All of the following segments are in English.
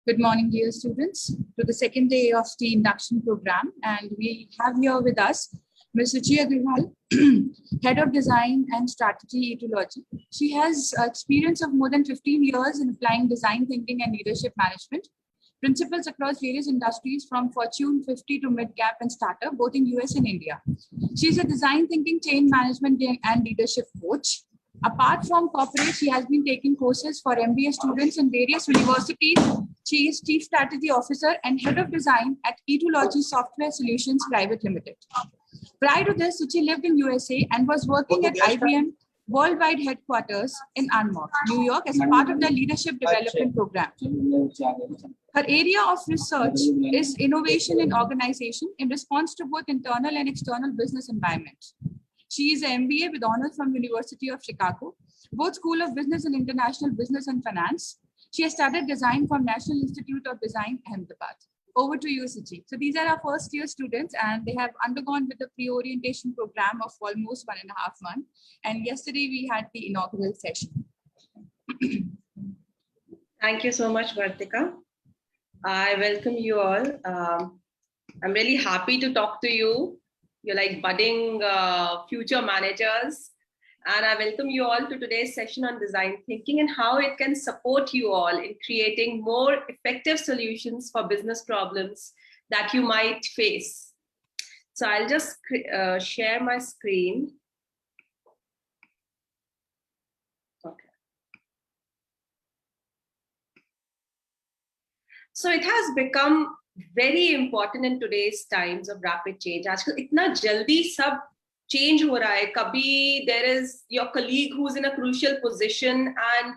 Good morning, dear students, to the second day of the induction program. And we have here with us Ms. Shuchi Aggarwal, Head of Design and Strategy Ecology. She has experience of more than 15 years in applying design thinking and leadership management principles across various industries from Fortune 50 to mid-cap and startup, both in US and India. She is a design thinking, change management and leadership coach. Apart from corporate, she has been taking courses for MBA students in various universities. She is Chief Strategy Officer and Head of Design at Ecology Software Solutions Private Limited. Prior to this, Shuchi lived in USA and was working at IBM Worldwide Headquarters in Anmok, New York, as a part of the Leadership Development Program. Her area of research is innovation in organization in response to both internal and external business environments. She is an MBA with honors from University of Chicago, both School of Business and International Business and Finance. She has studied design from National Institute of Design, Ahmedabad. Over to you, Shuchi. So these are our first year students and they have undergone with the pre-orientation program of almost 1.5 months. And yesterday we had the inaugural session. Thank you so much, Vartika. I welcome you all. I'm really happy to talk to you. You're like budding future managers. And I welcome you all to today's session on design thinking and how it can support you all in creating more effective solutions for business problems that you might face. So I'll just share my screen. Okay. So it has become very important in today's times of rapid change. आजकल इतना जल्दी सब change हो रहा है. कभी there is your colleague who's in a crucial position and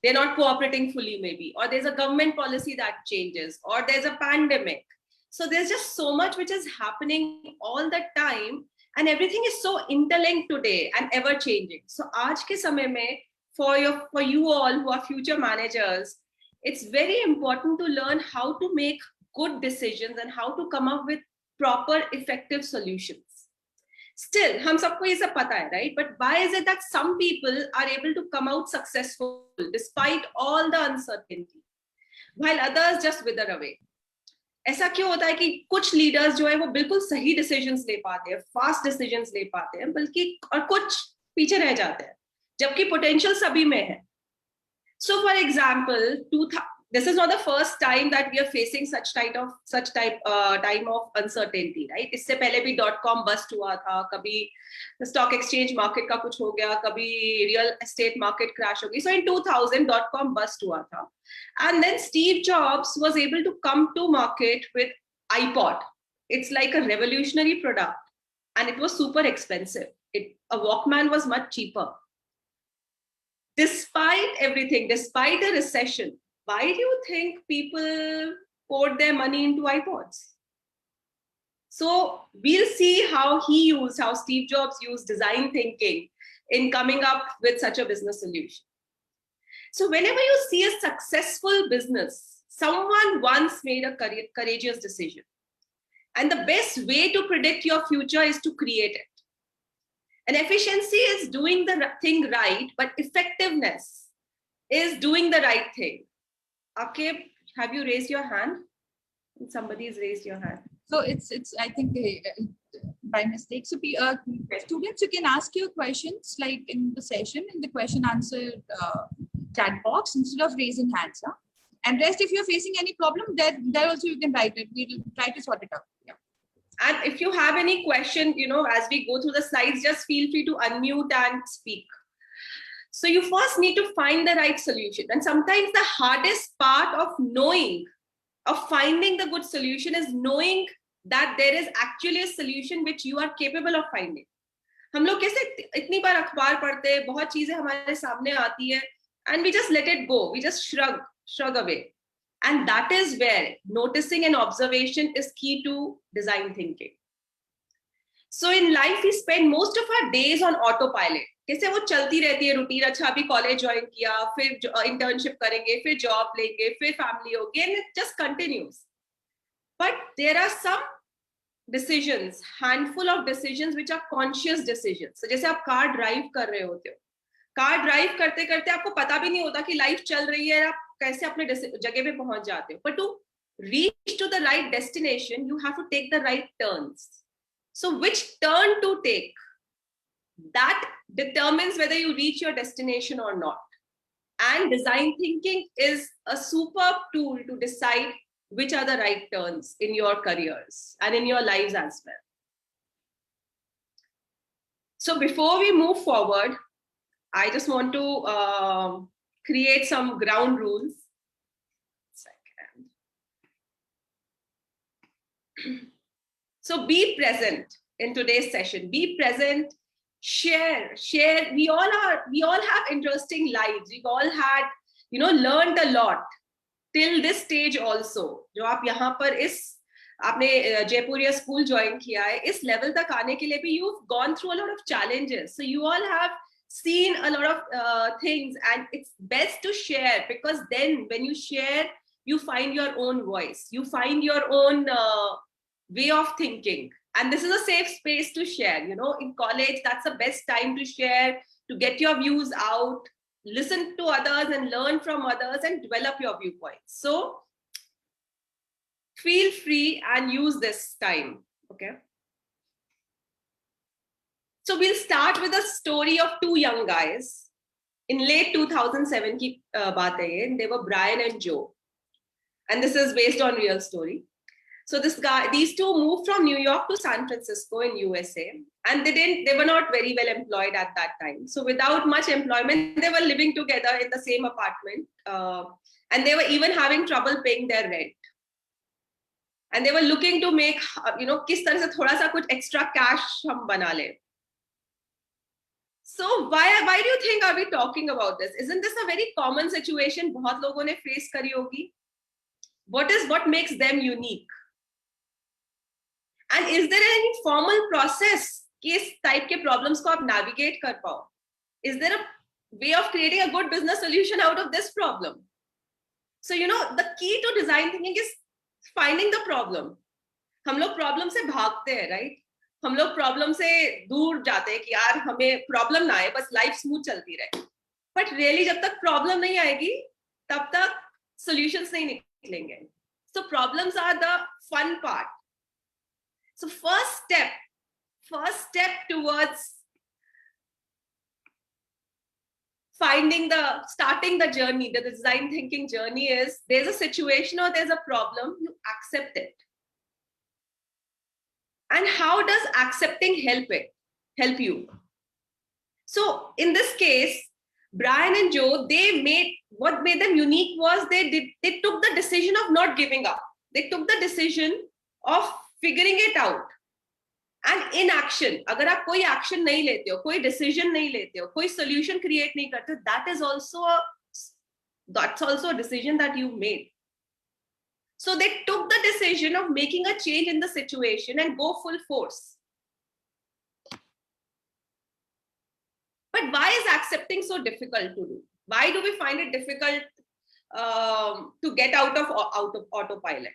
they're not cooperating fully maybe, or there's a government policy that changes, or there's a pandemic. So there's just so much which is happening all the time and everything is so interlinked today and ever changing. So आज के समय में for you all who are future managers, it's very important to learn how to make good decisions and how to come up with proper effective solutions. Still, हम सबको ये सब पता है, right? But why is it that some people are able to come out successful despite all the uncertainty, while others just wither away? ऐसा क्यों होता है कि कुछ leaders जो है वो बिल्कुल सही decisions ले पाते हैं, fast decisions ले पाते हैं, बल्कि और कुछ पीछे रह जाते हैं, जबकि potential सभी में है. So, for example, this is not the first time that we are facing such time of uncertainty, right? इससे पहले भी .com bust हुआ था, कभी stock exchange market का कुछ हो गया, कभी real estate market crash हो गई. So in 2000 .com bust हुआ था, and then Steve Jobs was able to come to market with iPod. It's like a revolutionary product, and it was super expensive. A Walkman was much cheaper. Despite everything, despite the recession, why do you think people poured their money into iPods? So we'll see how Steve Jobs used design thinking in coming up with such a business solution. So whenever you see a successful business, someone once made a courageous decision. And the best way to predict your future is to create it. And efficiency is doing the thing right, but effectiveness is doing the right thing. Okay, have you raised your hand? Somebody's raised your hand. So it's I think by mistake. So students, you can ask your questions like in the session in the question answer chat box instead of raising hands. Huh? And rest, if you're facing any problem, there also you can write it. We'll try to sort it out. Yeah. And if you have any question, as we go through the slides, just feel free to unmute and speak. So you first need to find the right solution. And sometimes the hardest part of finding the good solution is knowing that there is actually a solution which you are capable of finding. हम लोग कैसे इतनी बार अखबार पढ़ते हैं, बहुत चीजें हमारे सामने आती है, and we just let it go. We just shrug away. And that is where noticing and observation is key to design thinking. So in life, we spend most of our days on autopilot. कैसे वो चलती रहती है routine. अच्छा अभी college join किया, फिर internship करेंगे, फिर जॉब लेंगे, फिर फैमिली होगी, and it just continues. But there are some decisions, handful of decisions which are conscious decisions. So जैसे आप कार ड्राइव कर रहे होते हो, कार ड्राइव करते करते आपको पता भी नहीं होता कि लाइफ चल रही है, आप कैसे अपने जगह पे पहुंच जाते हो. But to reach to the right destination, you have to take the right turns. So which turn to take, that determines whether you reach your destination or not. And design thinking is a superb tool to decide which are the right turns in your careers and in your lives as well. So before we move forward, I just want to create some ground rules. So be present in today's session. Be present, share. We all have interesting lives. We've all had, learned a lot till this stage also. जो आप यहाँ पर आपने Jaipuria school join किया है, इस level तक आने के लिए भी you've gone through a lot of challenges. So you all have seen a lot of things, and it's best to share, because then when you share, you find your own voice, you find your own way of thinking, and this is a safe space to share. In college, that's the best time to share, to get your views out, listen to others and learn from others and develop your viewpoints. So feel free and use this time. Okay, so we'll start with a story of two young guys in late 2007 ki baat hai ye. They were Brian and Joe, and this is based on real story. So these two moved from New York to San Francisco in USA, and they were not very well employed at that time. So without much employment, they were living together in the same apartment, and they were even having trouble paying their rent. And they were looking to make, किस तरह से थोड़ा सा कुछ extra cash हम बना ले. So why do you think are we talking about this? Isn't this a very common situation? बहुत लोगों ने face करी होगी. What makes them unique? And is there any formal process कि इस type के problems को आप navigate कर पाओ? Is there a way of creating a good business solution out of this problem? So the key to design thinking is finding the problem. हम लोग problem से भागते हैं, right? हम लोग problem से दूर जाते हैं कि यार हमें problem ना आए, बस life smooth चलती रहे. But really जब तक problem नहीं आएगी, तब तक solutions नहीं निकलेंगे. So problems are the fun part. So first step towards starting the journey, the design thinking journey, is there's a situation or there's a problem, you accept it. And how does accepting help you? So in this case, Brian and Joe, what made them unique was they took the decision of not giving up. They took the decision of figuring it out. And in action, अगर आप कोई action नहीं लेते हो, कोई decision नहीं लेते हो, कोई solution create नहीं करते, that's also a decision that you made. So they took the decision of making a change in the situation and go full force. But why is accepting so difficult to do? Why do we find it difficult to get out of autopilot?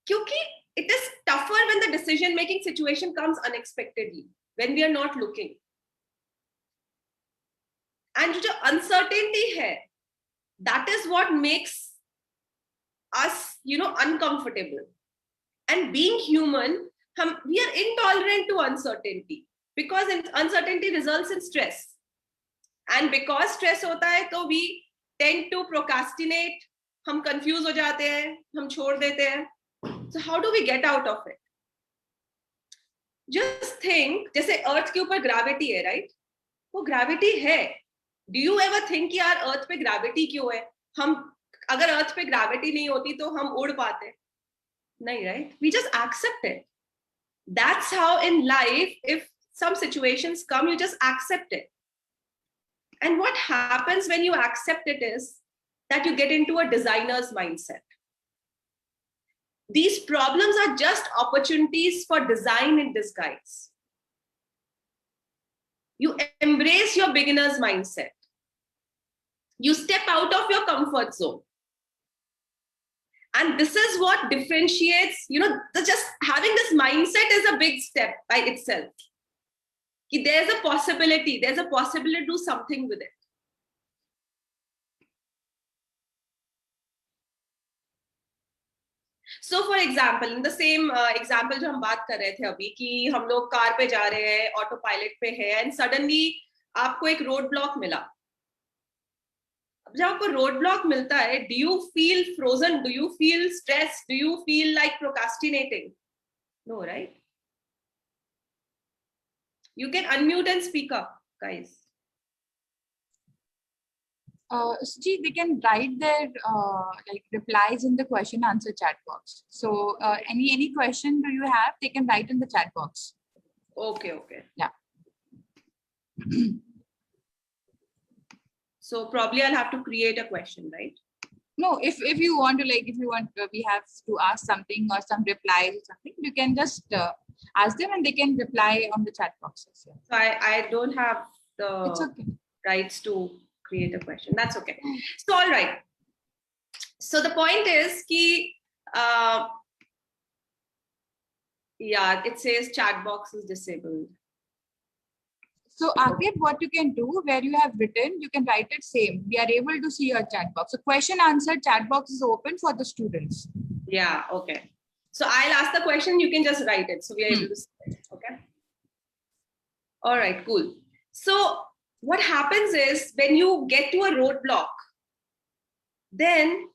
Kyunki it is tougher when the decision-making situation comes unexpectedly, when we are not looking. And जो uncertainty hai, that is what makes us, uncomfortable. And being human, we are intolerant to uncertainty, because uncertainty results in stress. And because stress hota hai, so we tend to procrastinate, हम confuse हो जाते हैं, हम छोड़ देते हैं. So how do we get out of it? Just think, जैसे अर्थ के ऊपर ग्रेविटी है, राइट? वो ग्रेविटी है. Do you ever think कि यार अर्थ पे ग्रेविटी क्यों है? हम अगर अर्थ पे ग्रेविटी नहीं होती तो हम उड़ पाते? नहीं, right? We just accept it. That's how in life, if some situations come, you just accept it. And what happens when you accept it is that you get into a designer's mindset. These problems are just opportunities for design in disguise. You embrace your beginner's mindset. You step out of your comfort zone. And this is what differentiates, just having this mindset is a big step by itself. There's a possibility to do something with it. So for example, in the same example जो हम बात कर रहे थे अभी कि हम लोग कार पे जा रहे हैं, ऑटो पायलट पे है, एंड सडनली आपको एक रोड ब्लॉक मिला. अब जब आपको रोड ब्लॉक मिलता है, do you feel frozen, do you feel stress, do you feel like procrastinating? No, right? You can unmute and speak up, guys. Suchi, they can write their like replies in the question answer chat box. So any question do you have, they can write in the chat box. Okay, okay. Yeah. So probably I'll have to create a question, right? No, if you want to, like, if you want, we have to ask something or some replies or something, you can just ask them and they can reply on the chat boxes. Yeah. So I don't have the It's okay. rights to create a question. That's okay. So all right. So the point is ki yeah, it says chat box is disabled. So Akib, what you can do, where you have written, you can write it same. We are able to see your chat box. So question answer chat box is open for the students. Yeah, okay. So I'll ask the question, you can just write it. So we are able to see it. Okay. All right, cool. So what happens is when you get to a roadblock, then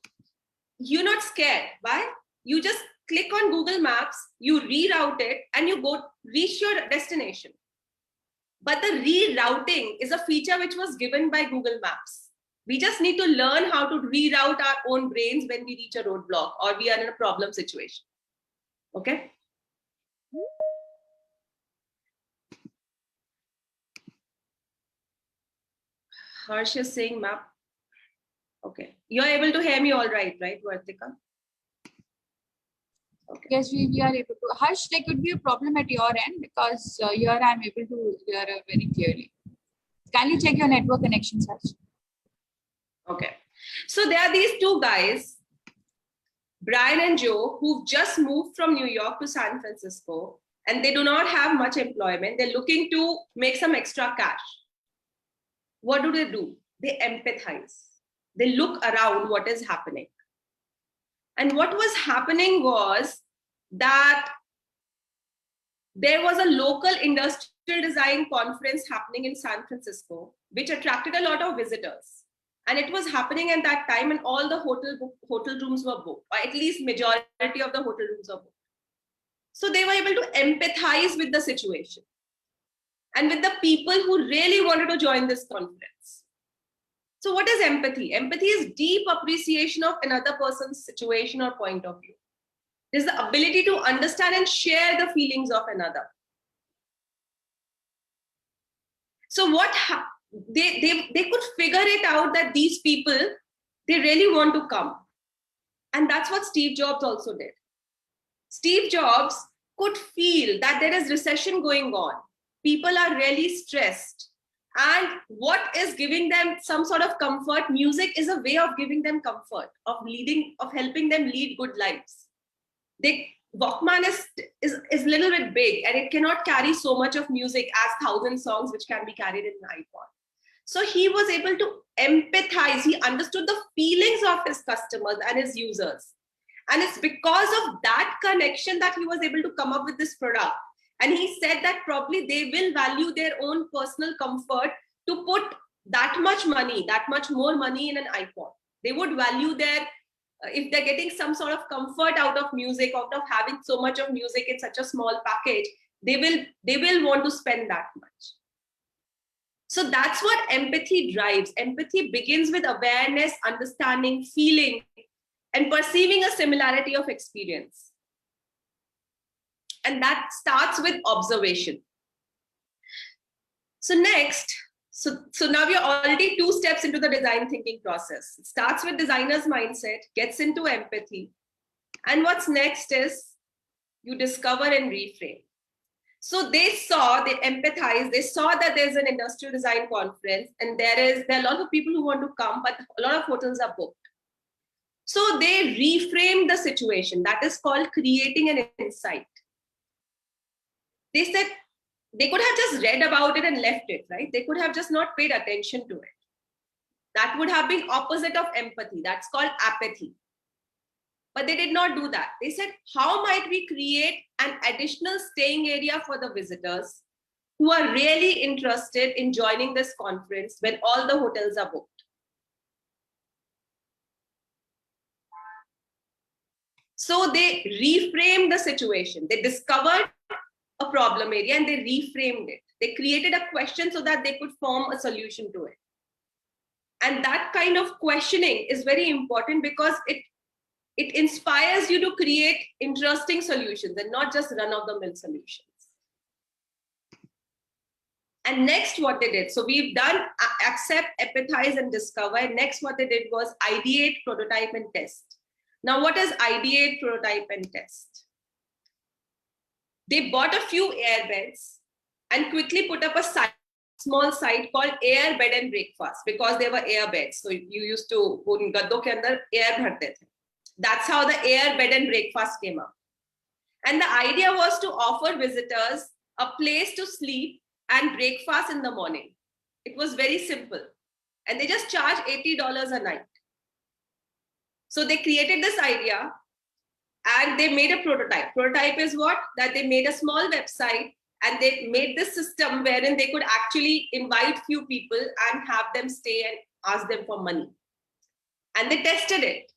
you're not scared. Why? You just click on Google Maps, you reroute it, and you go reach your destination. But the rerouting is a feature which was given by Google Maps. We just need to learn how to reroute our own brains when we reach a roadblock or we are in a problem situation. Okay? Harsh is saying map. Okay. You're able to hear me all right, Vartika? Okay. Yes, we are able to. Harsh, there could be a problem at your end because here I'm able to hear very clearly. Kindly check your network connections, Harsh. Okay. So there are these two guys, Brian and Joe, who've just moved from New York to San Francisco, and they do not have much employment. They're looking to make some extra cash. What do? They empathize. They look around what is happening. And what was happening was that there was a local industrial design conference happening in San Francisco, which attracted a lot of visitors. And it was happening at that time, and all the hotel rooms were booked, or at least majority of the hotel rooms were booked. So they were able to empathize with the situation and with the people who really wanted to join this conference. So what is empathy? Empathy is deep appreciation of another person's situation or point of view. It is the ability to understand and share the feelings of another. So what they could figure it out that these people, they really want to come. And that's what Steve Jobs also did. Steve Jobs could feel that there is recession going on. People are really stressed. And what is giving them some sort of comfort? Music is a way of giving them comfort, of helping them lead good lives. Walkman is a little bit big and it cannot carry so much of music as 1,000 songs which can be carried in an iPod. So he was able to empathize. He understood the feelings of his customers and his users. And it's because of that connection that he was able to come up with this product. And he said that probably they will value their own personal comfort to put that much money, that much more money in an iPod. They would value their, if they're getting some sort of comfort out of music, out of having so much of music in such a small package, they will want to spend that much. So that's what empathy drives. Empathy begins with awareness, understanding, feeling, and perceiving a similarity of experience. And that starts with observation. So next, so now we are already 2 steps into the design thinking process. It starts with designer's mindset, gets into empathy. And what's next is you discover and reframe. So they empathized, they saw that there's an industrial design conference and there are a lot of people who want to come, but a lot of hotels are booked. So they reframed the situation. That is called creating an insight. They said they could have just read about it and left it, right? They could have just not paid attention to it. That would have been opposite of empathy. That's called apathy. But they did not do that. They said, how might we create an additional staying area for the visitors who are really interested in joining this conference when all the hotels are booked? So they reframed the situation. They discovered a problem area and they reframed it. They created a question so that they could form a solution to it. And that kind of questioning is very important because it inspires you to create interesting solutions and not just run-of-the-mill solutions. And next what they did, so we've done accept, empathize, and discover. And next what they did was ideate, prototype, and test. Now what is ideate, prototype, and test? They bought a few airbeds and quickly put up a small site called Air Bed and Breakfast because they were air beds. So you used to go in gaddo ke andar air bharte the. That's how the Air Bed and Breakfast came up. And the idea was to offer visitors a place to sleep and breakfast in the morning. It was very simple. And they just charge $80 a night. So they created this idea and they made a prototype. Prototype is what? That they made a small website and they made this system wherein they could actually invite few people and have them stay and ask them for money. And they tested it.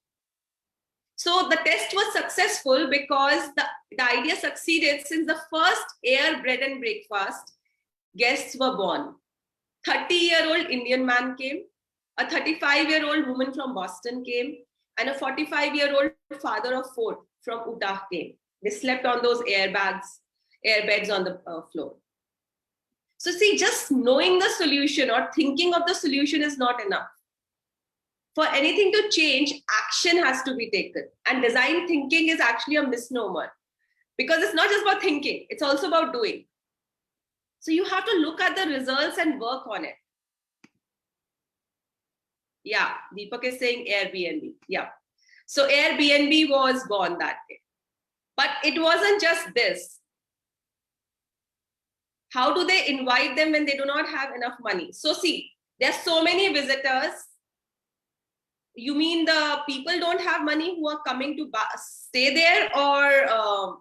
So the test was successful because the idea succeeded since the first Air Bread and Breakfast guests were born. 30-year-old Indian man came, a 35-year-old woman from Boston came, and a 45-year-old father of 4 from Utah came. They slept on those airbeds on the floor. So see, just knowing the solution or thinking of the solution is not enough. For anything to change, action has to be taken. And design thinking is actually a misnomer because it's not just about thinking, it's also about doing. So you have to look at the results and work on it. Yeah, Deepak is saying Airbnb. Yeah. So Airbnb was born that day. But it wasn't just this. How do they invite them when they do not have enough money? So see, there are so many visitors. You mean the people don't have money who are coming to stay there, or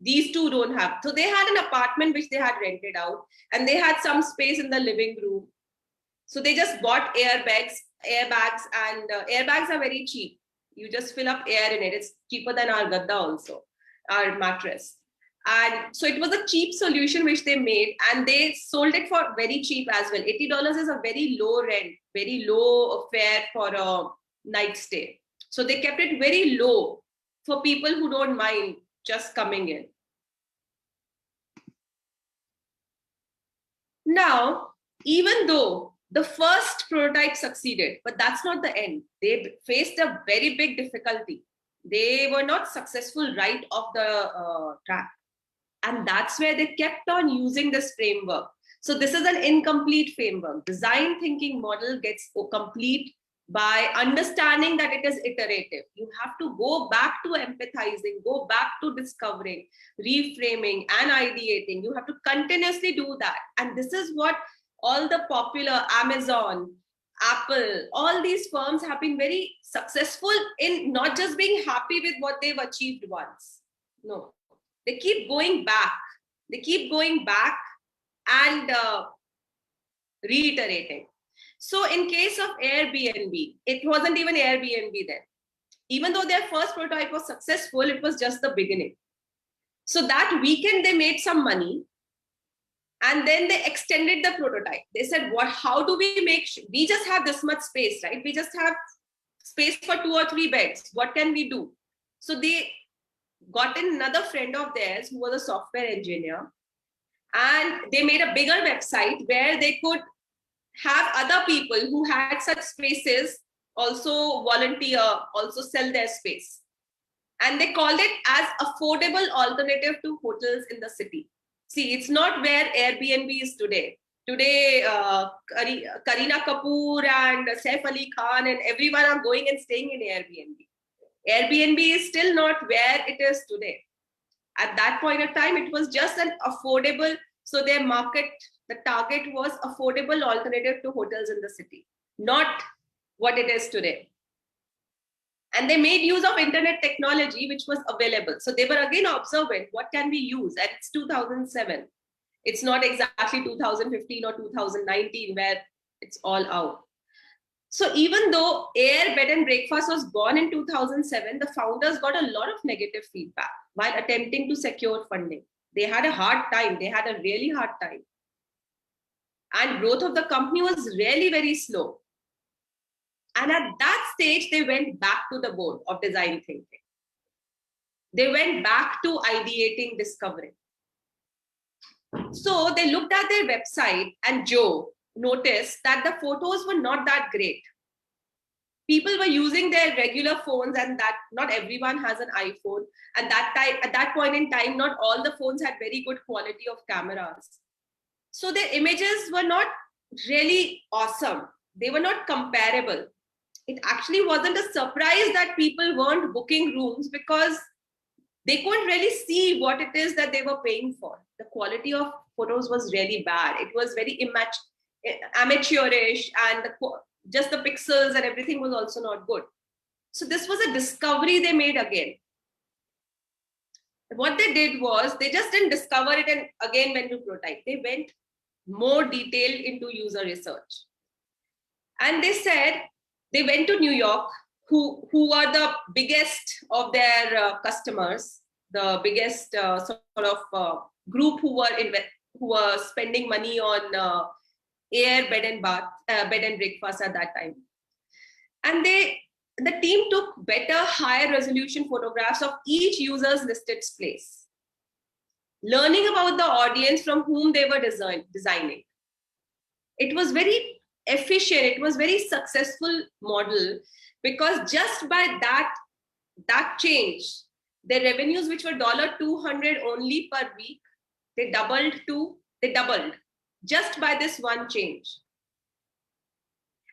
these two don't have? So they had an apartment which they had rented out and they had some space in the living room. So they just bought airbags, and airbags are very cheap. You just fill up air in it. It's cheaper than our gadda also, our mattress. And so it was a cheap solution which they made and they sold it for very cheap as well. $80 is a very low rent, very low fare for a night stay. So they kept it very low for people who don't mind just coming in. Now, even though the first prototype succeeded, but that's not the end. They faced a very big difficulty. They were not successful right off the track. And that's where they kept on using this framework. So this is an incomplete framework. Design thinking model gets complete by understanding that it is iterative. You have to go back to empathizing, go back to discovering, reframing, and ideating. You have to continuously do that. And this is what all the popular Amazon, Apple, all these firms have been very successful in not just being happy with what they've achieved once. No, they keep going back. They keep going back and reiterating. So in case of Airbnb, it wasn't even Airbnb then. Even though their first prototype was successful, it was just the beginning. So that weekend they made some money and then they extended the prototype. They said, how do we make we just have this much space, right? We just have space for 2 or 3 beds. What can we do? So they got in another friend of theirs who was a software engineer, and they made a bigger website where they could have other people who had such spaces also volunteer, also sell their space. And they called it as affordable alternative to hotels in the city. See, it's not where Airbnb is today. Today, Kareena Kapoor and Saif Ali Khan and everyone are going and staying in Airbnb. Airbnb is still not where it is today. At that point of time, it was just an affordable, so their market, the target was affordable alternative to hotels in the city, not what it is today. And they made use of internet technology, which was available. So they were again observant. What can we use? And it's 2007. It's not exactly 2015 or 2019 where it's all out. So even though Air Bed and Breakfast was born in 2007, the founders got a lot of negative feedback while attempting to secure funding. They had a hard time. They had a really hard time. And growth of the company was really very slow. And at that stage, they went back to the board of design thinking. They went back to ideating, discovering. So they looked at their website, and Joe noticed that the photos were not that great. People were using their regular phones, and that not everyone has an iPhone. And at that point in time, not all the phones had very good quality of cameras. So their images were not really awesome. They were not comparable. It actually wasn't a surprise that people weren't booking rooms because they couldn't really see what it is that they were paying for. The quality of photos was really bad. It was very amateurish, and just the pixels and everything was also not good. So this was a discovery they made again. What they did was they just didn't discover it and again went to prototype. They went more detailed into user research. And they said they went to New York, who are the biggest of their customers, the biggest group who were spending money on Air Bed and Breakfast at that time. And the team took better, higher resolution photographs of each user's listed place, learning about the audience from whom they were designing. It was very efficient. It was very successful model because just by that change, their revenues, which were $200 only per week, they doubled just by this one change.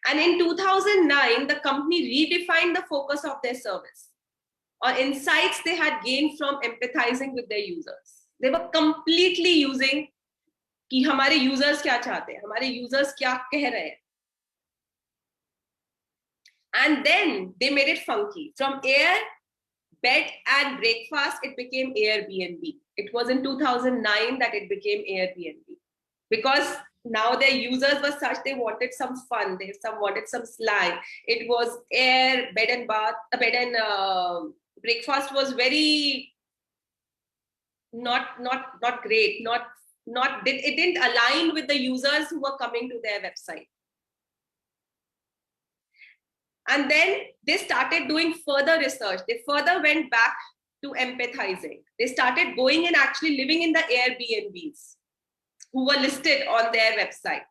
And in 2009, the company redefined the focus of their service or insights they had gained from empathizing with their users. They were completely using कि हमारे users क्या चाहते हैं, हमारे users क्या कह रहे हैं. And then they made it funky. From Air Bed and Breakfast, it became Airbnb. It was in 2009 that it became Airbnb. Because now their users were such, they wanted some fun, they wanted some slang. It was Air Bed and Breakfast was very not great, it didn't align with the users who were coming to their website. And then they started doing further research. They further went back to empathizing. They started going and actually living in the Airbnbs who were listed on their website.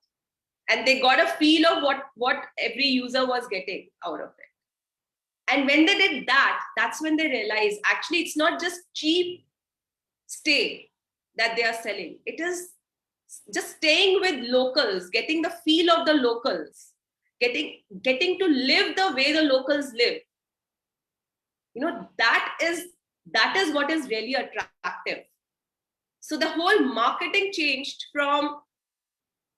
And they got a feel of what every user was getting out of it. And when they did that, that's when they realized actually it's not just cheap stay that they are selling. It is just staying with locals, getting the feel of the locals, getting to live the way the locals live. You know, that is what is really attractive. So the whole marketing changed from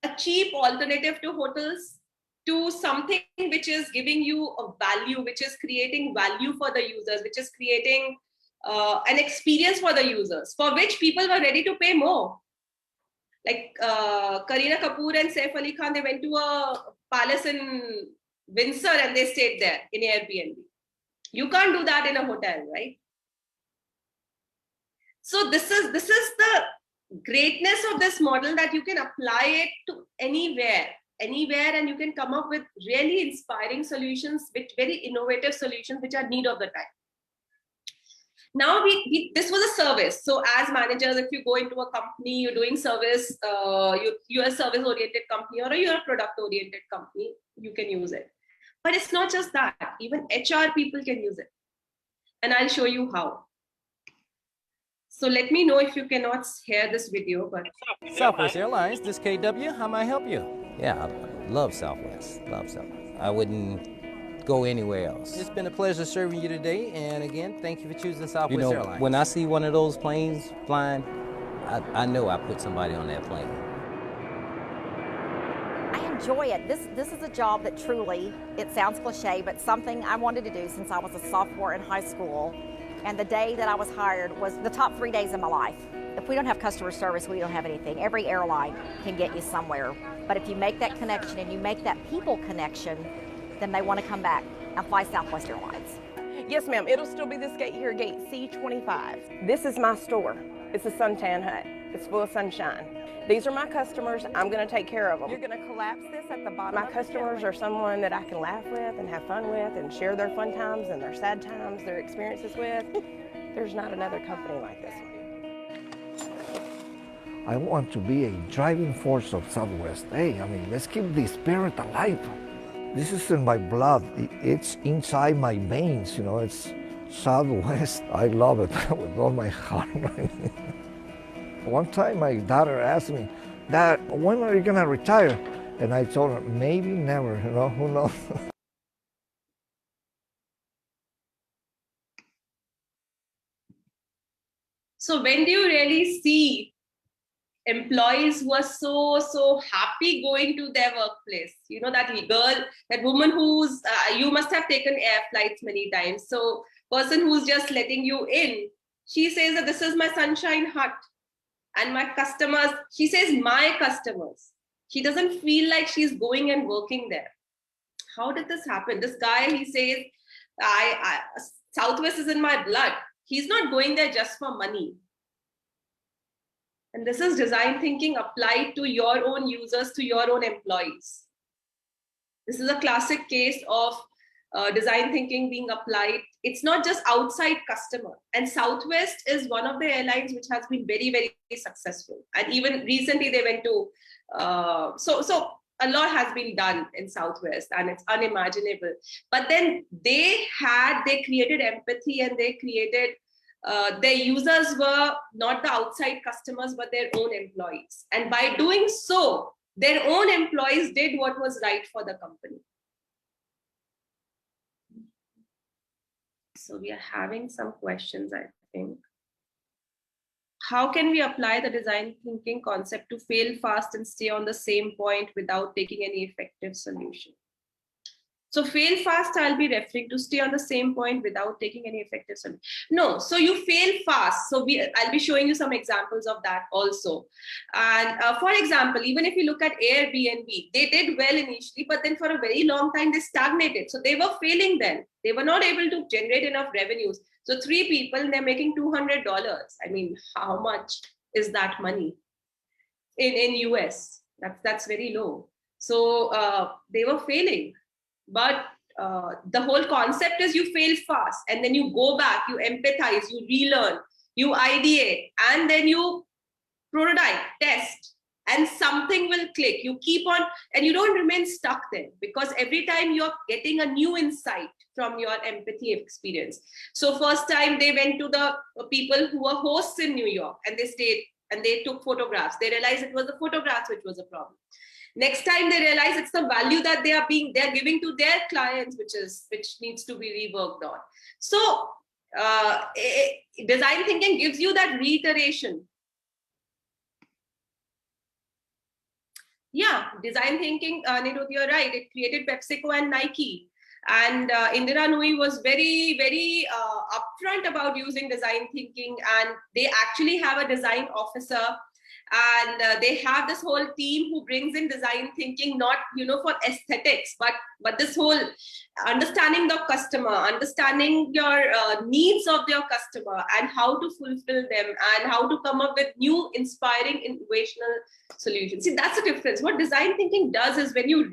a cheap alternative to hotels to something which is giving you a value, which is creating value for the users, which is creating an experience for the users, for which people were ready to pay more. Like Kareena Kapoor and Saif Ali Khan, they went to a palace in Windsor and they stayed there in Airbnb. You can't do that in a hotel, right? So this is the greatness of this model, that you can apply it to anywhere, and you can come up with really inspiring solutions, with very innovative solutions which are need of the time. Now this was a service. So as managers, if you go into a company, you're doing service, you're a service oriented company or you're a product oriented company, you can use it. But it's not just that, even HR people can use it. And I'll show you how. So let me know if you cannot hear this video. But Southwest Airlines, this KW, how may I help you? Yeah, I love Southwest, love Southwest. I wouldn't go anywhere else. It's been a pleasure serving you today, and again, thank you for choosing Southwest Airlines. When I see one of those planes flying, I know I put somebody on that plane. I am enjoy it. This is a job that truly, it sounds cliche, but something I wanted to do since I was a sophomore in high school. And the day that I was hired was the top 3 days of my life. If we don't have customer service, we don't have anything. Every airline can get you somewhere. But if you make that connection and you make that people connection, then they want to come back and fly Southwest Airlines. Yes, ma'am. It'll still be this gate here, gate C25. This is my store. It's a suntan hut. It's full of sunshine. These are my customers. I'm going to take care of them. You're going to collapse this at the bottom. My customers are someone that I can laugh with and have fun with and share their fun times and their sad times, their experiences with. There's not another company like this one. I want to be a driving force of Southwest. Hey, I mean, let's keep the spirit alive. This is in my blood. It's inside my veins, you know, it's Southwest. I love it with all my heart. One time my daughter asked me, Dad, when are you gonna retire? And I told her, maybe never, you know, who knows? So when do you really see employees who are so happy going to their workplace? You know, that girl, that woman who's, you must have taken air flights many times. So person who's just letting you in, she says that this is my sunshine hut. And my customers, she says my customers. She doesn't feel like she's going and working there. How did this happen? This guy, he says, Southwest is in my blood. He's not going there just for money. And this is design thinking applied to your own users, to your own employees. This is a classic case of design thinking being applied. It's not just outside customer. And Southwest is one of the airlines which has been very, very successful. And even recently they went to, so a lot has been done in Southwest and it's unimaginable. But then they created empathy and they created, their users were not the outside customers, but their own employees. And by doing so, their own employees did what was right for the company. So we are having some questions, I think. How can we apply the design thinking concept to fail fast and stay on the same point without taking any effective solution? So fail fast, I'll be referring to stay on the same point without taking any effective solution. No, so you fail fast. So I'll be showing you some examples of that also. And for example, even if you look at Airbnb, they did well initially, but then for a very long time, they stagnated. So they were failing then. They were not able to generate enough revenues. So 3 people, they're making $200. I mean, how much is that money in US? That's very low. So they were failing. But the whole concept is you fail fast and then you go back, you empathize, you relearn, you ideate, and then you prototype, test, and something will click. You keep on, and you don't remain stuck there because every time you're getting a new insight from your empathy experience. So first time they went to the people who were hosts in New York and they stayed and they took photographs. They realized it was the photographs which was a problem. Next time they realize it's the value that they're giving to their clients, which needs to be reworked on. So design thinking gives you that reiteration. Yeah, design thinking, Nirud, you're right. It created PepsiCo and Nike. And Indira Nooyi was very, very upfront about using design thinking. And they actually have a design officer. And they have this whole team who brings in design thinking, not for aesthetics, but this whole understanding the customer, understanding your needs of your customer and how to fulfill them and how to come up with new inspiring innovational solutions. See, that's the difference. What design thinking does is when you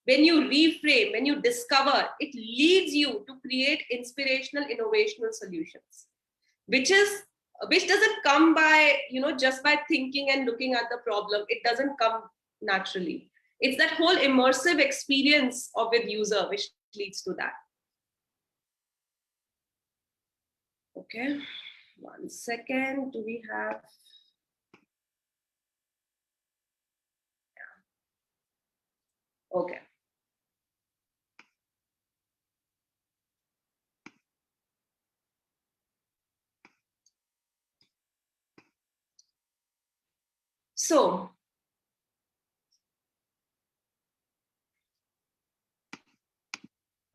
reframe, when you discover, it leads you to create inspirational innovational solutions, which doesn't come by, just by thinking and looking at the problem. It doesn't come naturally. It's that whole immersive experience of with user, which leads to that. Okay, 1 second. Do we have? Yeah. Okay. So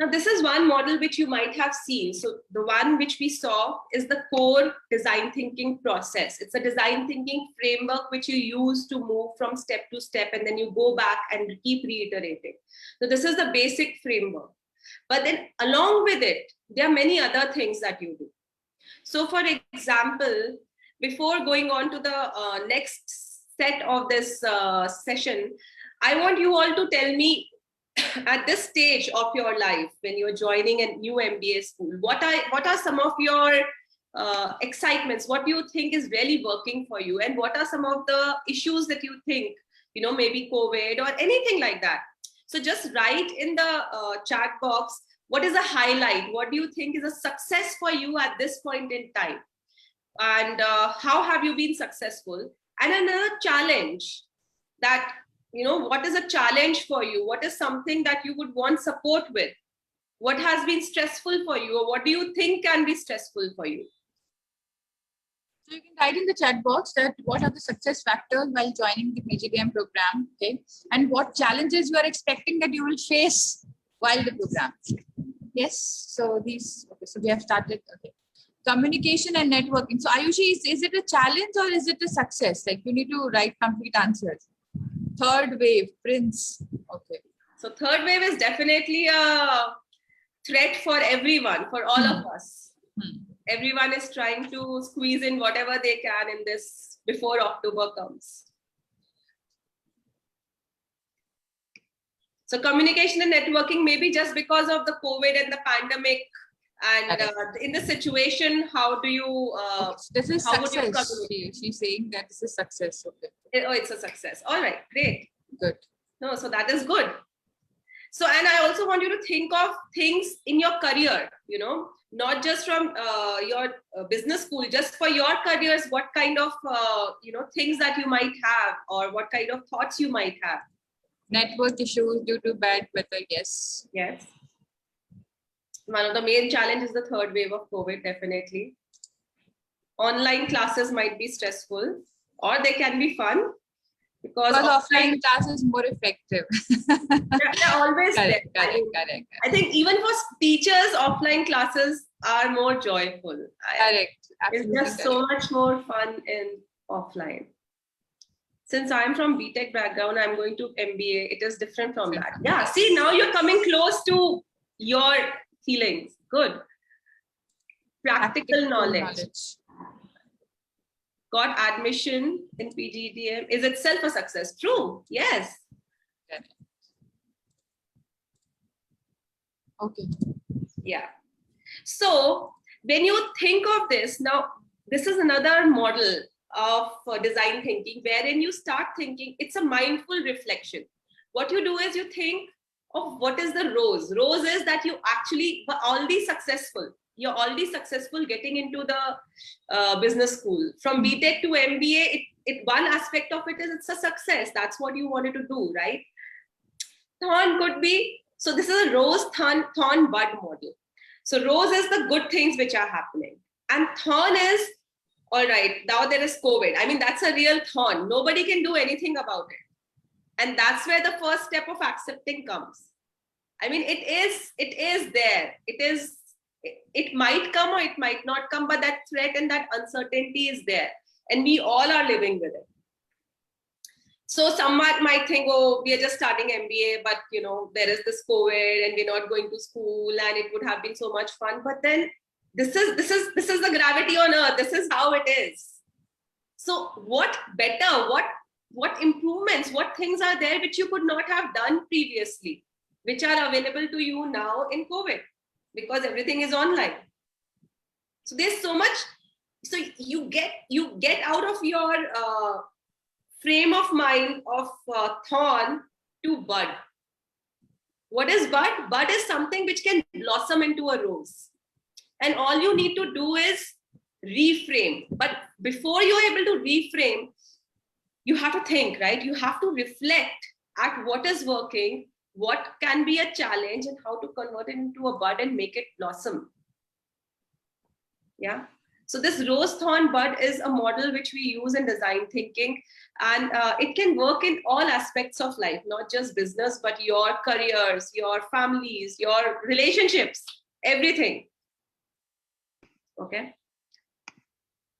Now, this is one model which you might have seen. So the one which we saw is the core design thinking process. It's a design thinking framework which you use to move from step to step, and then you go back and keep reiterating. So this is the basic framework. But then along with it, there are many other things that you do. So for example, before going on to the next set of this session, I want you all to tell me, at this stage of your life, when you're joining a new MBA school, what are some of your excitements? What do you think is really working for you? And what are some of the issues that you think, maybe COVID or anything like that? So just write in the chat box, what is a highlight? What do you think is a success for you at this point in time? And how have you been successful? And another challenge that, what is a challenge for you? What is something that you would want support with? What has been stressful for you? Or what do you think can be stressful for you? So you can write in the chat box that what are the success factors while joining the PGDM program, okay? And what challenges you are expecting that you will face while the program. Yes, so so we have started, okay. Communication and networking. So Ayushi, is it a challenge or is it a success? Like you need to write complete answers. Third wave, Prince. Okay. So third wave is definitely a threat for everyone, for all of us. Everyone is trying to squeeze in whatever they can in this before October comes. So communication and networking, maybe just because of the COVID and the pandemic, and in the situation, how do you? This is success. She's saying that this is success. Okay. Oh, it's a success. All right, great. Good. No, so that is good. So, and I also want you to think of things in your career, not just from your business school, just for your careers, what kind of, things that you might have, or what kind of thoughts you might have. Network issues due to bad weather, yes. Yes. One of the main challenges is the third wave of COVID, definitely. Online classes might be stressful, or they can be fun. Because offline class is more effective. They're always correct, there. Correct. I think even for teachers, offline classes are more joyful. Correct. It's just so much more fun in offline. Since I'm from BTech background, I'm going to MBA. It is different from that. Yeah, see, now you're coming close to your feelings. Good. Practical knowledge. Got admission in PGDM is itself a success. True. Yes. Okay. Yeah. So when you think of this, now this is another model of design thinking, wherein you start thinking, it's a mindful reflection. What you do is you think of what is the rose. Rose is that you actually were already successful. You're already successful getting into the business school. From BTech to MBA, one aspect of it is it's a success. That's what you wanted to do, right? Thorn could be, so this is a rose, thorn, bud model. So rose is the good things which are happening. And thorn is, all right, now there is COVID. I mean, that's a real thorn. Nobody can do anything about it. And that's where the first step of accepting comes. I mean, it is there. It might come or it might not come, but that threat and that uncertainty is there. And we all are living with it. So someone might think, oh, we are just starting MBA, but there is this COVID and we're not going to school and it would have been so much fun. But then this is the gravity on earth. This is how it is. So what better, what improvements, what things are there which you could not have done previously, which are available to you now in COVID, because everything is online. So there's so much. So you get out of your frame of mind of thorn to bud. What is bud? Bud is something which can blossom into a rose. And all you need to do is reframe. But before you're able to reframe, you have to think, right? You have to reflect at what is working, what can be a challenge, and how to convert it into a bud and make it blossom. Yeah. So this rose thorn bud is a model which we use in design thinking, and it can work in all aspects of life, not just business, but your careers, your families, your relationships, everything. Okay.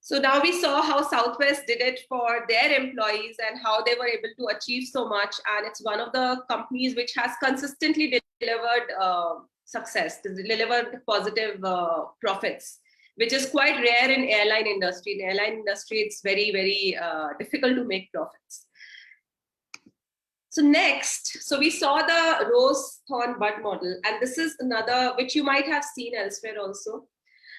So now we saw how Southwest did it for their employees and how they were able to achieve so much. And it's one of the companies which has consistently delivered success, delivered positive profits, which is quite rare in airline industry. In airline industry, it's very, very difficult to make profits. So next, so we saw the rose thorn bud model, and this is another which you might have seen elsewhere also,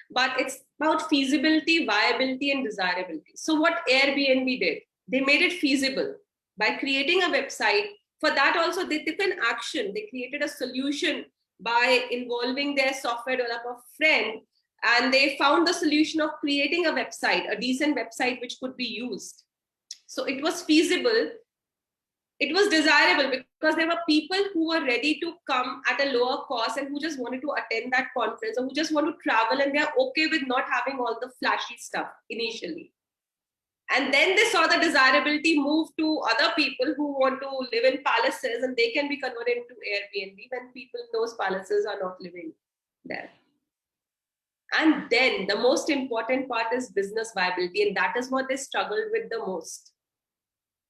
but it's about feasibility, viability, and desirability. So what Airbnb did, they made it feasible by creating a website. For that also, they took an action. They created a solution by involving their software developer friend, and they found the solution of creating a website, a decent website which could be used. So it was feasible. It was desirable because there were people who were ready to come at a lower cost and who just wanted to attend that conference or who just want to travel, and they're okay with not having all the flashy stuff initially. And then they saw the desirability move to other people who want to live in palaces, and they can be converted into Airbnb when people in those palaces are not living there. And then the most important part is business viability, and that is what they struggled with the most.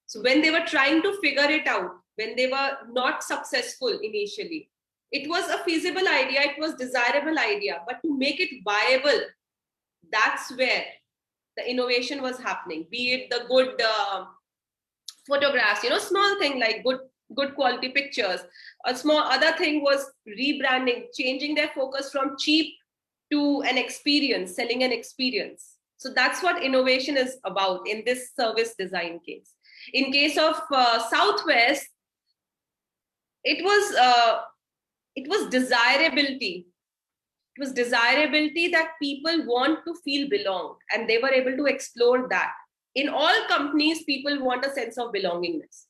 So when they were trying to figure it out, when they were not successful initially, it was a feasible idea, it was desirable idea, but to make it viable, that's where the innovation was happening. Be it the good photographs, small thing like good quality pictures. A small other thing was rebranding, changing their focus from cheap to an experience, selling an experience. So that's what innovation is about in this service design case. In case of Southwest, it was desirability. It was desirability that people want to feel belonged, and they were able to explore that. In all companies, people want a sense of belongingness,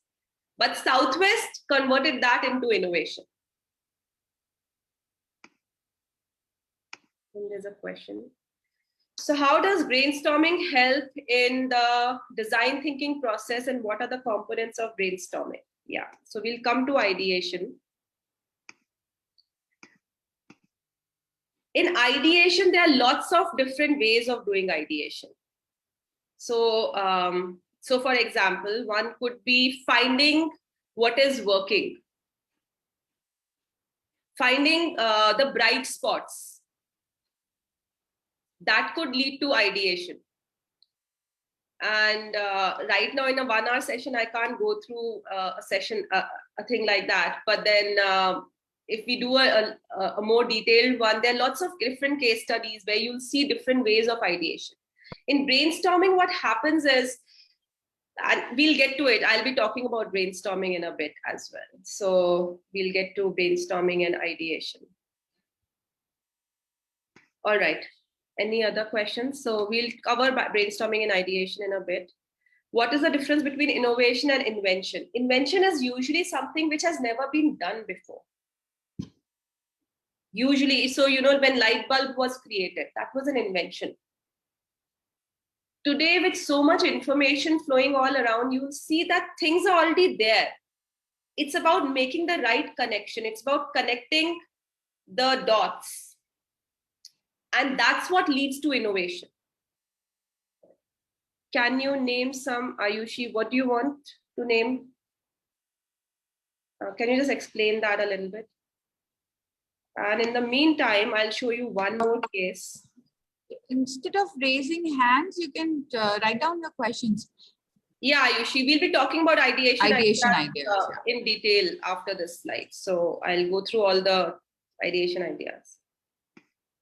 but Southwest converted that into innovation. And there's a question. So how does brainstorming help in the design thinking process, and what are the components of brainstorming? Yeah, so we'll come to ideation. In ideation, there are lots of different ways of doing ideation. So, for example, one could be finding what is working, finding the bright spots. That could lead to ideation. And right now in a 1 hour session, I can't go through a thing like that. But then if we do a more detailed one, there are lots of different case studies where you'll see different ways of ideation. In brainstorming, what happens is, and we'll get to it, I'll be talking about brainstorming in a bit as well. So we'll get to brainstorming and ideation. All right. Any other questions? So we'll cover brainstorming and ideation in a bit. What is the difference between innovation and invention? Invention is usually something which has never been done before. Usually, so when light bulb was created, that was an invention. Today, with so much information flowing all around, you'll see that things are already there. It's about making the right connection. It's about connecting the dots. And that's what leads to innovation. Can you name some, Ayushi, what do you want to name? Can you just explain that a little bit? And in the meantime, I'll show you one more case. Instead of raising hands, you can write down your questions. Yeah, Ayushi, we'll be talking about ideation ideas, yeah. in detail after this slide. So I'll go through all the ideation ideas.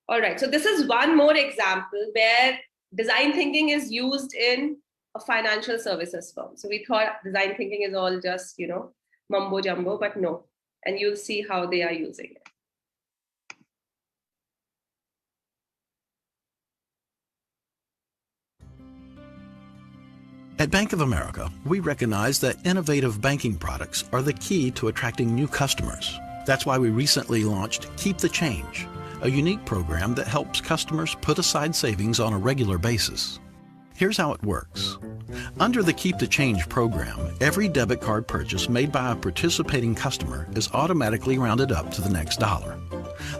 All right, so this is one more example where design thinking is used in a financial services firm. So we thought design thinking is all just, mumbo jumbo, but no. And you'll see how they are using it. At Bank of America, we recognize that innovative banking products are the key to attracting new customers. That's why we recently launched Keep the Change, a unique program that helps customers put aside savings on a regular basis. Here's how it works. Under the Keep the Change program, every debit card purchase made by a participating customer is automatically rounded up to the next dollar.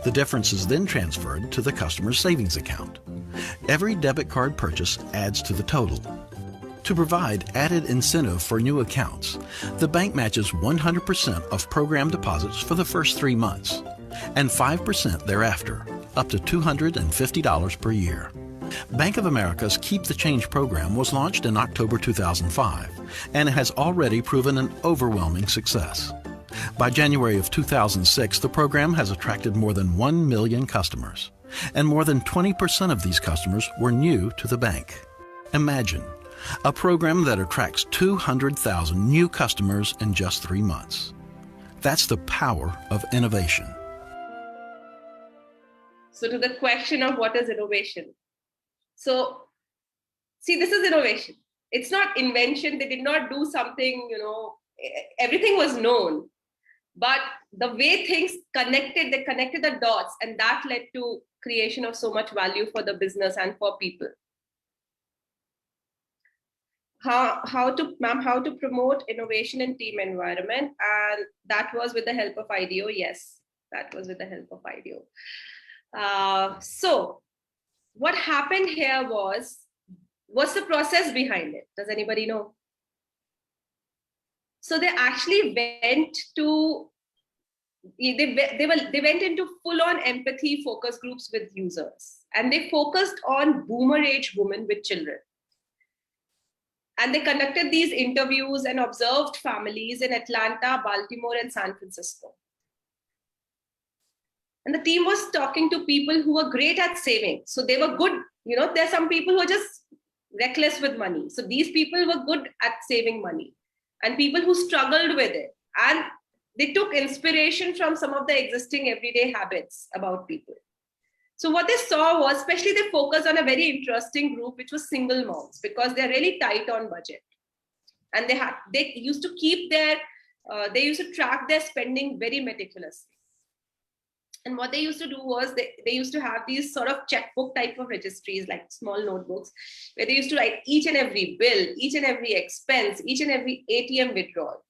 The difference is then transferred to the customer's savings account. Every debit card purchase adds to the total. To provide added incentive for new accounts, the bank matches 100% of program deposits for the first 3 months and 5% thereafter, up to $250 per year. Bank of America's Keep the Change program was launched in October 2005, and it has already proven an overwhelming success. By January of 2006, the program has attracted more than 1 million customers, and more than 20% of these customers were new to the bank. Imagine a program that attracts 200,000 new customers in just 3 months. That's the power of innovation. So to the question of what is innovation? So, see, this is innovation. It's not invention. They did not do something, everything was known. But the way things connected, they connected the dots, and that led to creation of so much value for the business and for people. How to promote innovation in team environment, and that was with the help of IDEO. Yes, that was with the help of IDEO. So what happened here was, what's the process behind it? Does anybody know? So they actually went to, they went into full-on empathy focus groups with users, and they focused on boomer age women with children. And they conducted these interviews and observed families in Atlanta, Baltimore, and San Francisco. And the team was talking to people who were great at saving. So they were good. There are some people who are just reckless with money. So these people were good at saving money, and people who struggled with it. And they took inspiration from some of the existing everyday habits about people. So what they saw was, especially they focused on a very interesting group, which was single moms, because they're really tight on budget. And they used to keep they used to track their spending very meticulously. And what they used to do was they used to have these sort of checkbook type of registries, like small notebooks, where they used to write each and every bill, each and every expense, each and every ATM withdrawal.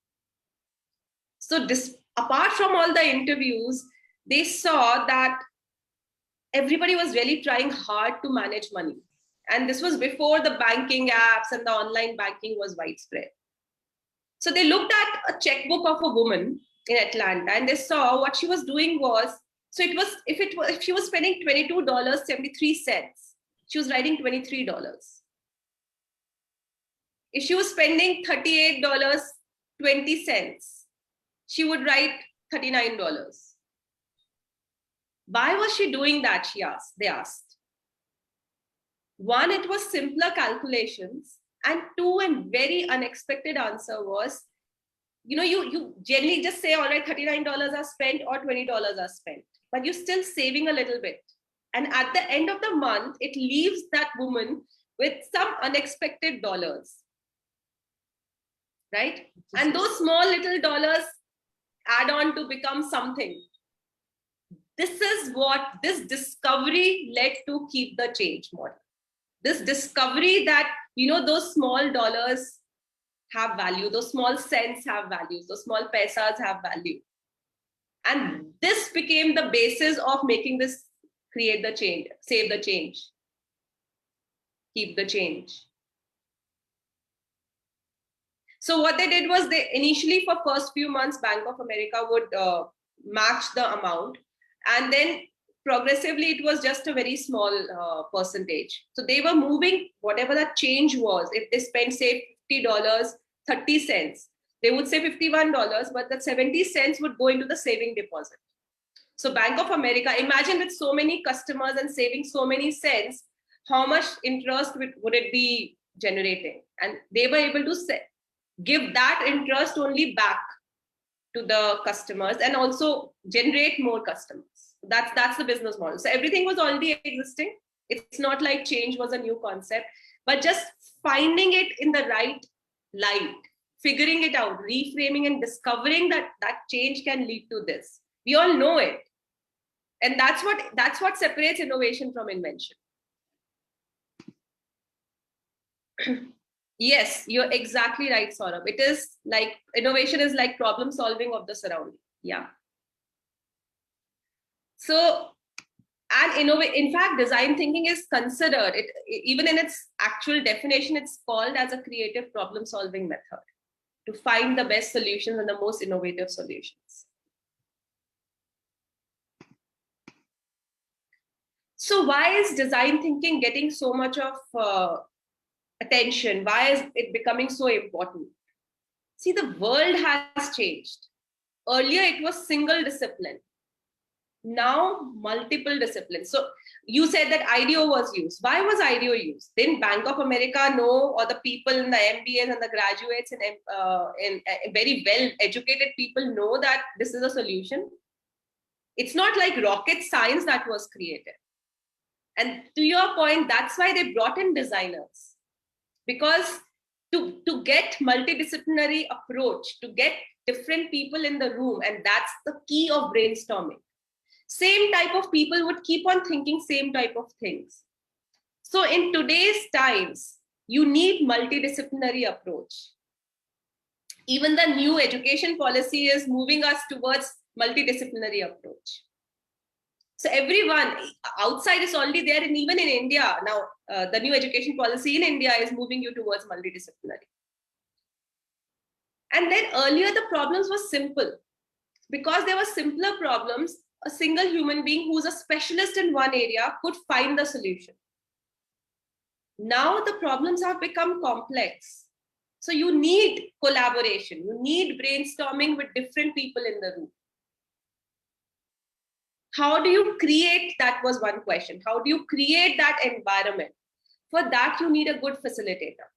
So apart from all the interviews, they saw that everybody was really trying hard to manage money. And this was before the banking apps and the online banking was widespread. So they looked at a checkbook of a woman in Atlanta, and they saw what she was doing was, so it was, if she was spending $22.73, she was writing $23. If she was spending $38.20, she would write $39. Why was she doing that? They asked. One, it was simpler calculations, and two, and very unexpected answer was, you generally just say, all right, $39 are spent or $20 are spent, but you're still saving a little bit. And at the end of the month, it leaves that woman with some unexpected dollars, right? And those small little dollars add on to become something. This is what this discovery led to Keep the Change model. This discovery that, those small dollars have value, those small cents have value, those small paisas have value. And this became the basis of making this create the change, save the change, keep the change. So what they did was, they initially for first few months, Bank of America would match the amount. And then progressively, it was just a very small percentage. So they were moving whatever that change was. If they spent, say, $50, 30 cents, they would say $51, but that 70 cents would go into the saving deposit. So Bank of America, imagine with so many customers and saving so many cents, how much interest would it be generating? And they were able to give that interest only back to the customers and also generate more customers. That's the business model. So everything was already existing. It's not like change was a new concept, but just finding it in the right light, figuring it out, reframing and discovering that change can lead to this. We all know it. And that's what separates innovation from invention. Yes, you're exactly right, Saurabh. It is like innovation is like problem solving of the surrounding. Yeah. So, and in fact, design thinking is considered, even in its actual definition, it's called as a creative problem solving method to find the best solutions and the most innovative solutions. So why is design thinking getting so much of attention? Why is it becoming so important? See, the world has changed. Earlier, it was single discipline. Now, multiple disciplines. So you said that IDEO was used. Why was IDEO used? Didn't Bank of America know, or the people in the MBAs and the graduates and very well-educated people know that this is a solution? It's not like rocket science that was created. And to your point, that's why they brought in designers. Because to get multidisciplinary approach, to get different people in the room, and that's the key of brainstorming. Same type of people would keep on thinking same type of things. So in today's times, you need multidisciplinary approach. Even the new education policy is moving us towards multidisciplinary approach. So everyone outside is already there, and even in India now, the new education policy in India is moving you towards multidisciplinary. And then earlier the problems were simple. Because there were simpler problems, a single human being who's a specialist in one area could find the solution. Now the problems have become complex. So you need collaboration, you need brainstorming with different people in the room. How do you create? That was one question. How do you create that environment? For that, you need a good facilitator.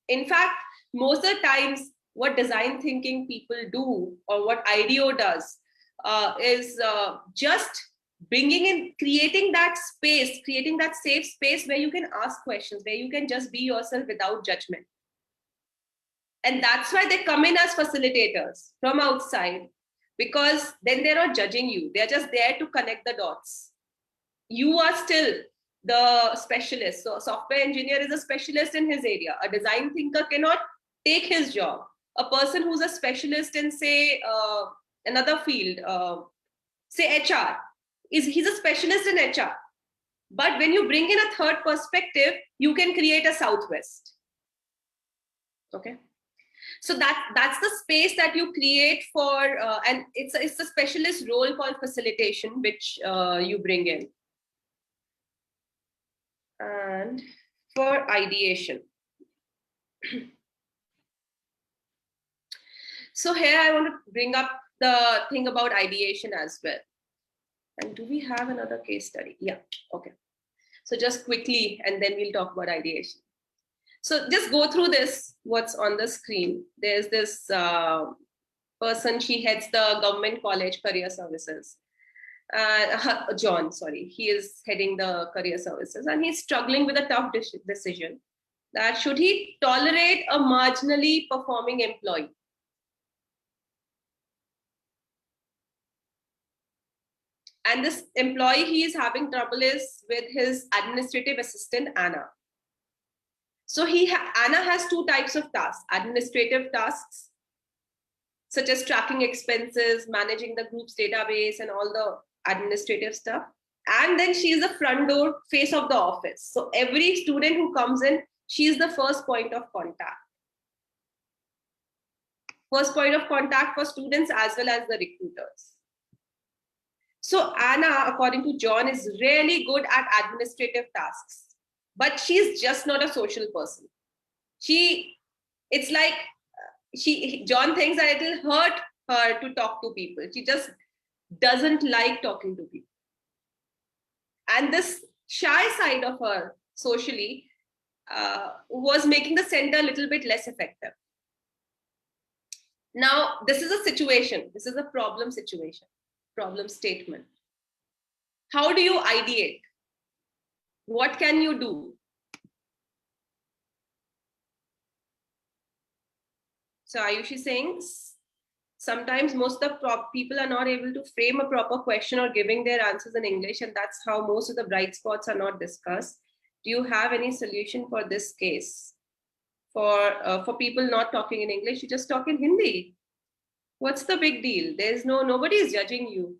In fact, most of the times, what design thinking people do, or what IDEO does, is just bringing in, creating that space, creating that safe space where you can ask questions, where you can just be yourself without judgment. And that's why they come in as facilitators from outside, because then they're not judging you. They're just there to connect the dots. You are still the specialist. So a software engineer is a specialist in his area. A design thinker cannot take his job. A person who's a specialist in, say, another field, say HR, he's a specialist in HR. But when you bring in a third perspective, you can create a Southwest. Okay. So that's the space that you create for, and it's a specialist role called facilitation, which you bring in. And for ideation. So here I want to bring up the thing about ideation as well. And do we have another case study? Yeah, okay. So just quickly, and then we'll talk about ideation. So just go through this, what's on the screen. There's this person, she heads the government college career services. John, sorry, he is heading the career services, and he's struggling with a tough decision that should he tolerate a marginally performing employee? And this employee he is having trouble is with his administrative assistant, Anna. So Anna has two types of tasks: administrative tasks, such as tracking expenses, managing the group's database, and all the administrative stuff. And then she is the front door face of the office. So every student who comes in, she is the first point of contact. First point of contact for students as well as the recruiters. So Anna, according to John, is really good at administrative tasks, but she's just not a social person. John thinks that it'll hurt her to talk to people. She just doesn't like talking to people. And this shy side of her socially was making the center a little bit less effective. Now, this is a situation. This is a problem situation, problem statement. How do you ideate? What can you do? So Ayushi is saying, sometimes most of the people are not able to frame a proper question or giving their answers in English, and that's how most of the bright spots are not discussed. Do you have any solution for this case? For people not talking in English, you just talk in Hindi. What's the big deal? Nobody is judging you.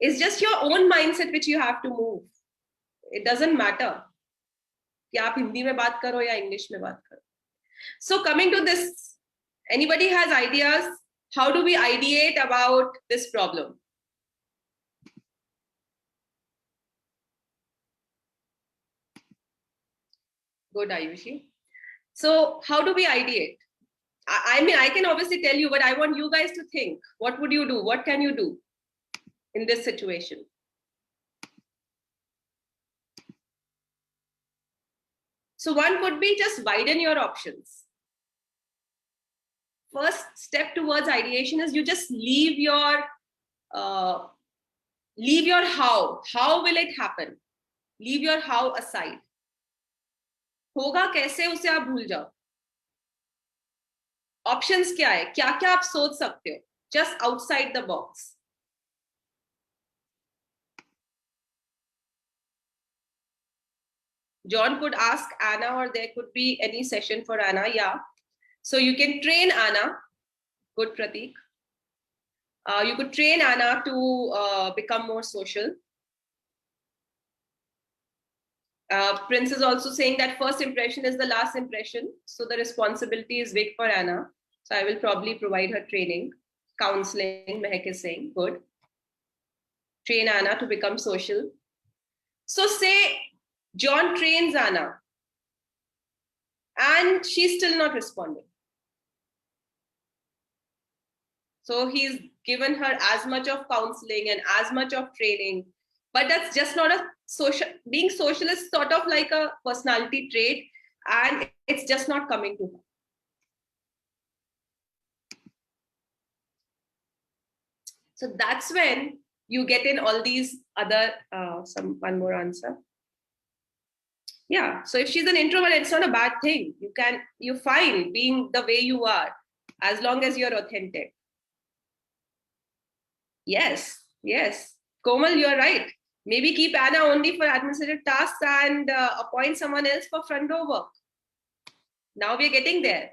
It's just your own mindset which you have to move. It doesn't matter कि आप हिंदी में बात करो या English में बात करो. So coming to this, anybody has ideas? How do we ideate about this problem? Good, Ayushi. So how do we ideate? I mean, I can obviously tell you, but I want you guys to think. What would you do? What can you do in this situation? So one could be just widen your options. First step towards ideation is you just leave your how. How will it happen? Leave your how aside. होगा कैसे उसे आप भूल जाओ. Options क्या है? क्या क्या आप सोच सकते हो? Just outside the box. John could ask Anna, or there could be any session for Anna. Yeah. So you can train Anna. Good, Pratik. You could train Anna to become more social. Prince is also saying that first impression is the last impression. So the responsibility is big for Anna. So I will probably provide her training, counseling. Mehak is saying, good. Train Anna to become social. So say John trains Anna and she's still not responding. So he's given her as much of counseling and as much of training, but that's just not a social. Being social is sort of like a personality trait, and it's just not coming to her. So that's when you get in all these other, one more answer. Yeah, so if she's an introvert, it's not a bad thing. You're fine being the way you are, as long as you're authentic. Yes. Komal, you're right. Maybe keep Anna only for administrative tasks and appoint someone else for front door work. Now we're getting there.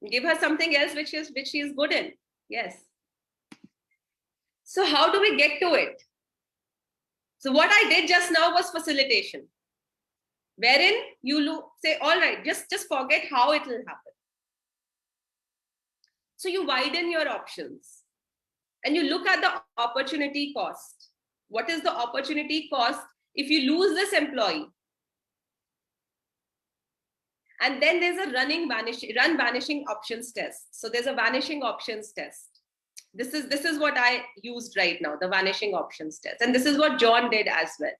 Give her something else which she is good in. Yes. So how do we get to it? So what I did just now was facilitation, wherein you say, all right, just forget how it will happen. So you widen your options and you look at the opportunity cost. What is the opportunity cost if you lose this employee? And then there's a run vanishing options test. So there's a vanishing options test. This is what I used right now, the vanishing options test. And this is what John did as well.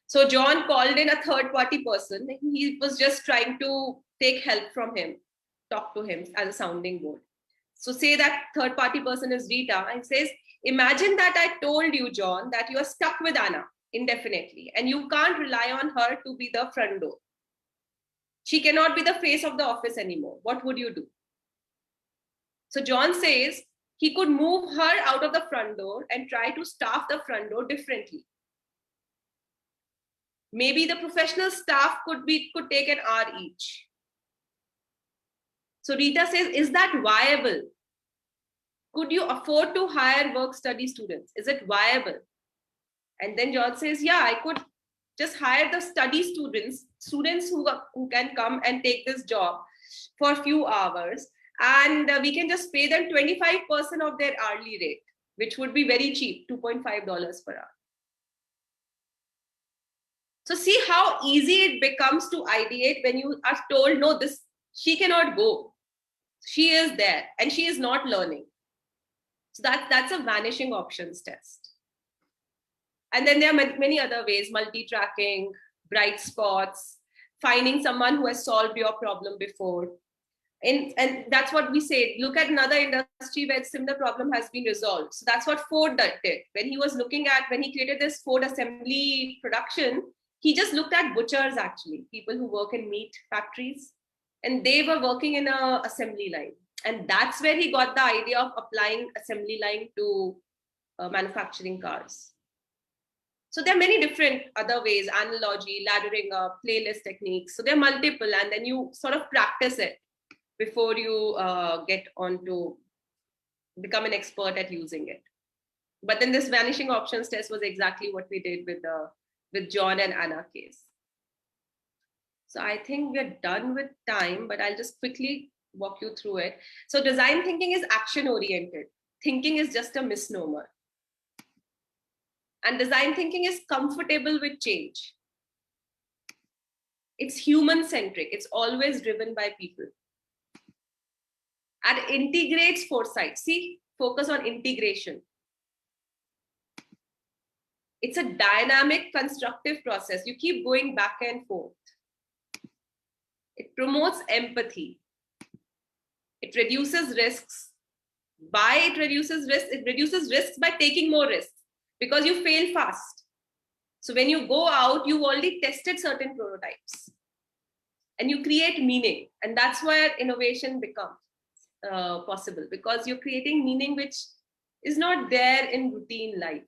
So John called in a third-party person. He was just trying to take help from him, talk to him as a sounding board. So say that third-party person is Rita and says, imagine that I told you, John, that you are stuck with Anna indefinitely and you can't rely on her to be the front door. She cannot be the face of the office anymore. What would you do? So John says he could move her out of the front door and try to staff the front door differently. Maybe the professional staff could take an hour each. So Rita says, is that viable? Could you afford to hire work-study students? Is it viable? And then John says, yeah, I could just hire the study students who can come and take this job for a few hours. And we can just pay them 25% of their hourly rate, which would be very cheap, $2.5 per hour. So see how easy it becomes to ideate when you are told, no, she cannot go. She is there and she is not learning. So that's a vanishing options test. And then there are many other ways, multi-tracking, bright spots, finding someone who has solved your problem before. And that's what we say. Look at another industry where a similar problem has been resolved. So that's what Ford did. When he created this Ford assembly production, he just looked at butchers, actually, people who work in meat factories. and they were working in a assembly line. And that's where he got the idea of applying assembly line to manufacturing cars. So there are many different other ways, analogy, laddering up, playlist techniques. So there are multiple, and then you sort of practice it before you get on to become an expert at using it. But then this vanishing options test was exactly what we did with John and Anna case. So I think we're done with time, but I'll just quickly walk you through it. So design thinking is action oriented. Thinking is just a misnomer. And design thinking is comfortable with change. It's human centric. It's always driven by people. And integrates foresight. See, focus on integration. It's a dynamic, constructive process. You keep going back and forth. It promotes empathy. It reduces risks. It reduces risks by taking more risks because you fail fast. So when you go out, you've already tested certain prototypes and you create meaning. And that's where innovation becomes possible, because you're creating meaning which is not there in routine life.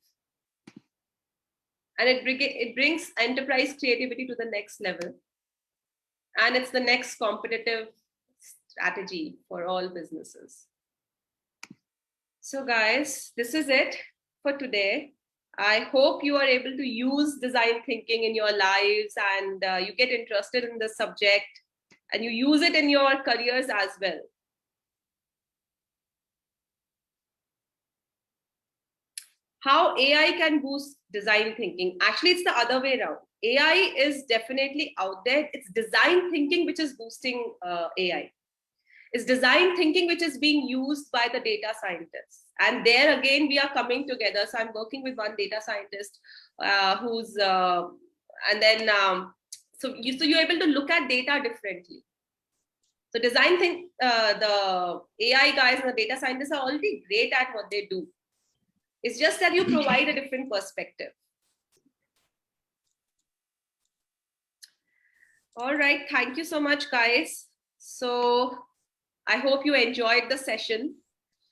And it brings enterprise creativity to the next level. And it's the next competitive strategy for all businesses. So guys, this is it for today. I hope you are able to use design thinking in your lives, and you get interested in the subject and you use it in your careers as well. How AI can boost design thinking? Actually, it's the other way around. AI is definitely out there. It's design thinking which is boosting AI. It's design thinking which is being used by the data scientists. And there again, we are coming together. So I'm working with one data scientist so you're able to look at data differently. So the AI guys and the data scientists are already great at what they do. It's just that you provide a different perspective. All right, thank you so much, guys. So I hope you enjoyed the session.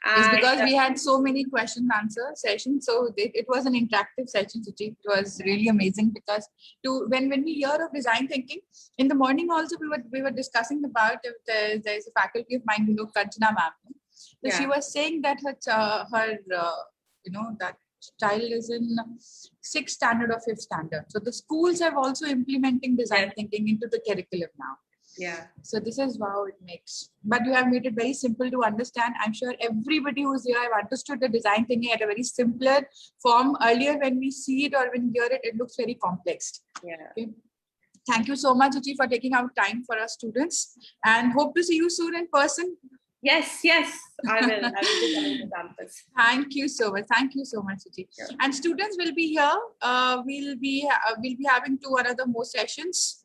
It's because we had so many question and answer sessions. So it was an interactive session, Shuchi. It was really amazing because when we hear of design thinking, in the morning also we were discussing about there's a faculty of mine, Kanchana ma'am. So yeah. She was saying that her that child is in 6th standard or 5th standard. So the schools have also implementing design thinking into the curriculum now. Yeah. So this is how it makes. But you have made it very simple to understand. I'm sure everybody who's here have understood the design thinking at a very simpler form. Earlier, when we see it or when we hear it, it looks very complex. Yeah. Okay. Thank you so much, Shuchi, for taking out time for our students, and hope to see you soon in person. Yes, I will. I will be coming to campus. Thank you so much. Thank you so much, Shuchi. Sure. And students will be here. We'll be having 2 other more sessions.